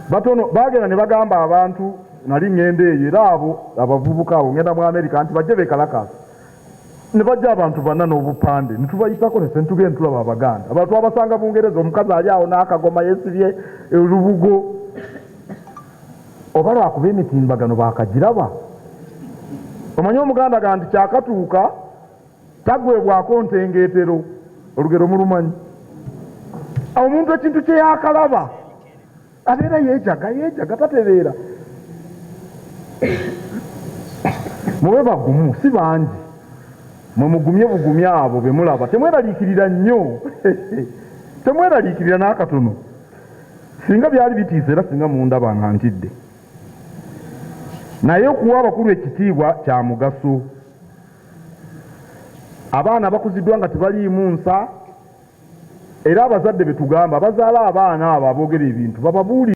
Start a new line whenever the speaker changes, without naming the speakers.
batono bagenda ne bagamba abantu nali ngende eyo era abo abavubuka abo ngenda mu America nti bajje bekalakasa ne bajja abantu banna n'obupande nitubayitako ne tugenda tulaba Abaganda abantu abasanga Bungereza omukazi ali awo n'akagoma yesibye olubugo oba lwakuba emitimbagano bakagiraba omanyi Omuganda ga nti kyakatuuka tagwebwako ntengeetero olugero mulumanyi omuntu ekintu kye yakalaba abeera yeejaga tatereera mube bagumu si bangi mwe mugumye bugumye abo be mulaba temweraliikirira nnyo temweraliikirira n'akatono singa byali bitiisa era singa mundaba nga ntidde naye okuwa abakulu ekitiibwa kya mugaso abaana bakuziddwa nga tebaliimu nsa era abazadde betugamba bazaala abaana abo aboogera ebintu bababuulire